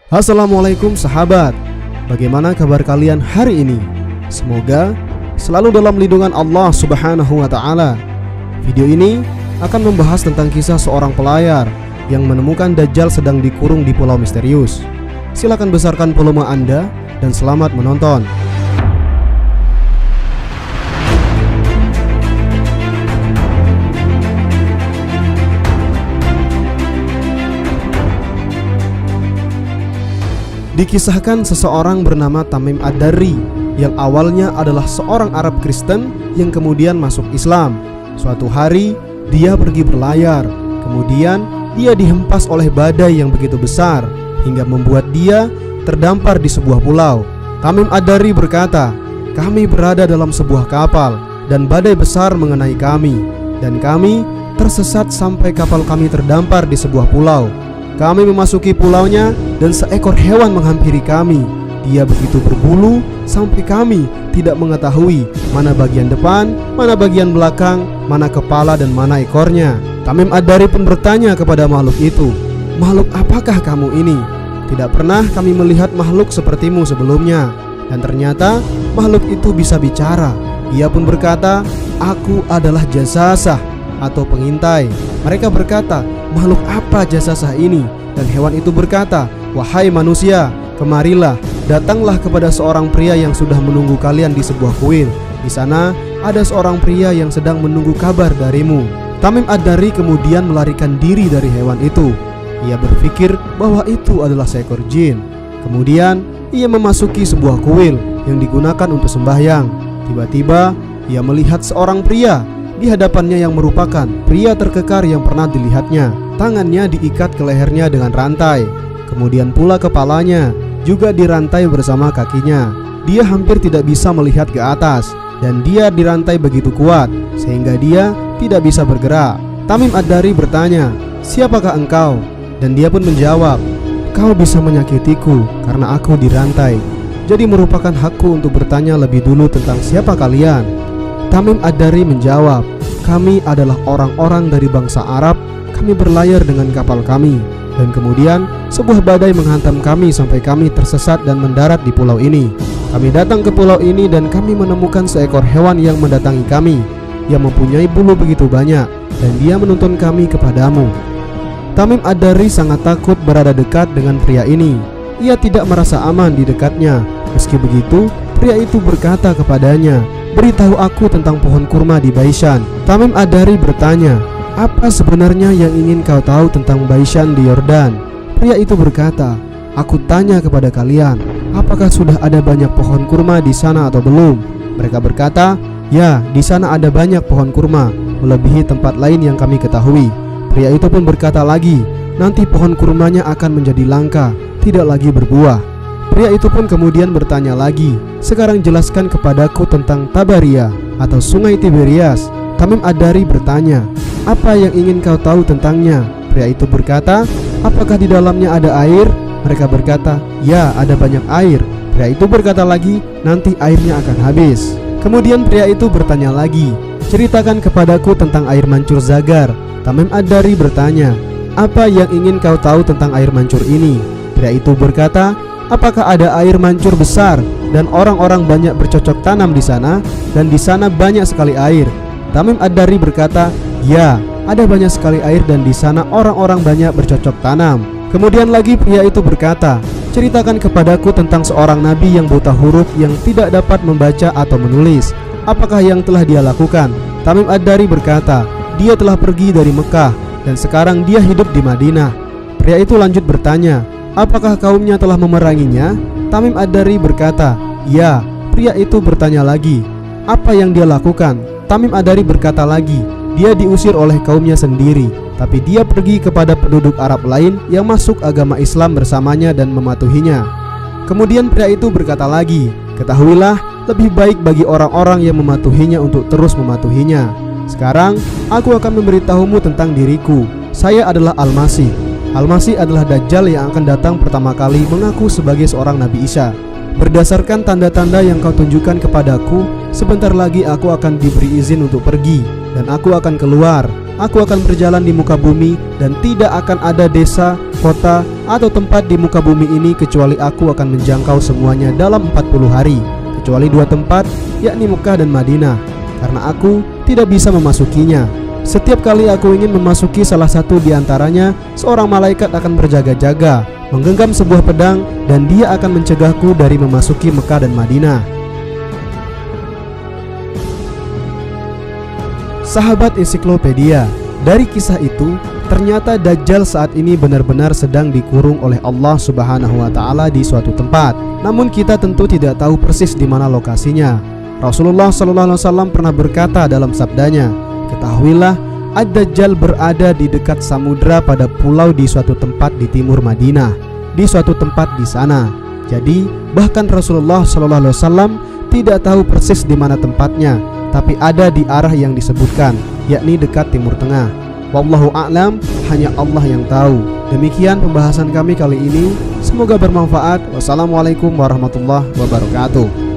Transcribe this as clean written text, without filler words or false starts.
Assalamualaikum sahabat, bagaimana kabar kalian hari ini? Semoga selalu dalam lindungan Allah Subhanahu wa Ta'ala. Video ini akan membahas tentang kisah seorang pelayar yang menemukan Dajjal sedang dikurung di pulau misterius. Silakan besarkan volume Anda dan selamat menonton. Dikisahkan seseorang bernama Tamim Ad-Dari yang awalnya adalah seorang Arab Kristen yang kemudian masuk Islam. Suatu hari dia pergi berlayar, kemudian dia dihempas oleh badai yang begitu besar hingga membuat dia terdampar di sebuah pulau. Tamim Ad-Dari berkata, "Kami berada dalam sebuah kapal dan badai besar mengenai kami, dan kami tersesat sampai kapal kami terdampar di sebuah pulau. Kami memasuki pulaunya dan seekor hewan menghampiri kami. Dia begitu berbulu sampai kami tidak mengetahui mana bagian depan, mana bagian belakang, mana kepala dan mana ekornya." Tamim Ad-Dari pun bertanya kepada makhluk itu, "Makhluk apakah kamu ini? Tidak pernah kami melihat makhluk sepertimu sebelumnya." Dan ternyata makhluk itu bisa bicara. Ia pun berkata, "Aku adalah Jasasah atau pengintai." Mereka berkata, "Makhluk apa Jasasah ini?" Dan hewan itu berkata, "Wahai manusia, kemarilah, datanglah kepada seorang pria yang sudah menunggu kalian di sebuah kuil. Di sana ada seorang pria yang sedang menunggu kabar darimu." Tamim Ad-Dari kemudian melarikan diri dari hewan itu. Ia berpikir bahwa itu adalah seekor jin. Kemudian ia memasuki sebuah kuil yang digunakan untuk sembahyang. Tiba-tiba ia melihat seorang pria di hadapannya yang merupakan pria terkekar yang pernah dilihatnya. Tangannya diikat ke lehernya dengan rantai, kemudian pula kepalanya juga dirantai bersama kakinya. Dia hampir tidak bisa melihat ke atas, dan dia dirantai begitu kuat sehingga dia tidak bisa bergerak. Tamim Ad-Dari bertanya, "Siapakah engkau?" Dan dia pun menjawab, "Kau bisa menyakitiku karena aku dirantai. Jadi merupakan hakku untuk bertanya lebih dulu tentang siapa kalian." Tamim Ad-Dari menjawab, "Kami adalah orang-orang dari bangsa Arab. Kami berlayar dengan kapal kami, dan kemudian sebuah badai menghantam kami sampai kami tersesat dan mendarat di pulau ini. Kami datang ke pulau ini dan kami menemukan seekor hewan yang mendatangi kami, yang mempunyai bulu begitu banyak, dan dia menuntun kami kepadamu." Tamim Ad-Dari sangat takut berada dekat dengan pria ini. Ia tidak merasa aman di dekatnya. Meski begitu, pria itu berkata kepadanya, "Beritahu aku tentang pohon kurma di Baishan." Tamim Ad-Dari bertanya, "Apa sebenarnya yang ingin kau tahu tentang Baishan di Yordan?" Pria itu berkata, "Aku tanya kepada kalian, apakah sudah ada banyak pohon kurma di sana atau belum?" Mereka berkata, "Ya, di sana ada banyak pohon kurma, melebihi tempat lain yang kami ketahui." Pria itu pun berkata lagi, "Nanti pohon kurmanya akan menjadi langka, tidak lagi berbuah." Pria itu pun kemudian bertanya lagi, "Sekarang jelaskan kepadaku tentang Tabaria atau Sungai Tiberias." Tamim Ad-Dari bertanya, "Apa yang ingin kau tahu tentangnya?" Pria itu berkata, "Apakah di dalamnya ada air?" Mereka berkata, "Ya, ada banyak air." Pria itu berkata lagi, "Nanti airnya akan habis." Kemudian pria itu bertanya lagi, "Ceritakan kepadaku tentang air mancur Zagar." Tamim Ad-Dari bertanya, "Apa yang ingin kau tahu tentang air mancur ini?" Pria itu berkata, "Apakah ada air mancur besar dan orang-orang banyak bercocok tanam di sana, dan di sana banyak sekali air?" Tamim Ad-Dari berkata, "Ya, ada banyak sekali air dan di sana orang-orang banyak bercocok tanam." Kemudian lagi pria itu berkata, "Ceritakan kepadaku tentang seorang nabi yang buta huruf yang tidak dapat membaca atau menulis. Apakah yang telah dia lakukan?" Tamim Ad-Dari berkata, "Dia telah pergi dari Mekah dan sekarang dia hidup di Madinah." Pria itu lanjut bertanya, "Apakah kaumnya telah memeranginya?" Tamim Ad-Dari berkata, "Ya." Pria itu bertanya lagi, "Apa yang dia lakukan?" Tamim Ad-Dari berkata lagi, "Dia diusir oleh kaumnya sendiri, tapi dia pergi kepada penduduk Arab lain yang masuk agama Islam bersamanya dan mematuhinya." Kemudian pria itu berkata lagi, "Ketahuilah, lebih baik bagi orang-orang yang mematuhinya untuk terus mematuhinya. Sekarang aku akan memberitahumu tentang diriku. Saya adalah Al-Masih. Al-Masih adalah Dajjal yang akan datang pertama kali mengaku sebagai seorang Nabi Isa. Berdasarkan tanda-tanda yang kau tunjukkan kepadaku, sebentar lagi aku akan diberi izin untuk pergi, dan aku akan keluar. aku akan berjalan di muka bumi dan tidak akan ada desa, kota, atau tempat di muka bumi ini kecuali aku akan menjangkau semuanya dalam 40 hari, kecuali 2 tempat, yakni Mekah dan Madinah, karena aku tidak bisa memasukinya. Setiap kali aku ingin memasuki salah satu di antaranya, seorang malaikat akan berjaga-jaga, menggenggam sebuah pedang, dan dia akan mencegahku dari memasuki Mekah dan Madinah. Sahabat ensiklopedia, dari kisah itu ternyata Dajjal saat ini benar-benar sedang dikurung oleh Allah Subhanahu wa Ta'ala di suatu tempat. Namun kita tentu tidak tahu persis di mana lokasinya. Rasulullah SAW pernah berkata dalam sabdanya, "Ketahuilah, Ad-Dajjal berada di dekat samudra pada pulau di suatu tempat di timur Madinah, di suatu tempat di sana." Jadi bahkan Rasulullah SAW tidak tahu persis di mana tempatnya, tapi ada di arah yang disebutkan, yakni dekat Timur Tengah. Wallahu a'lam, hanya Allah yang tahu. Demikian pembahasan kami kali ini, semoga bermanfaat. Wassalamualaikum warahmatullahi wabarakatuh.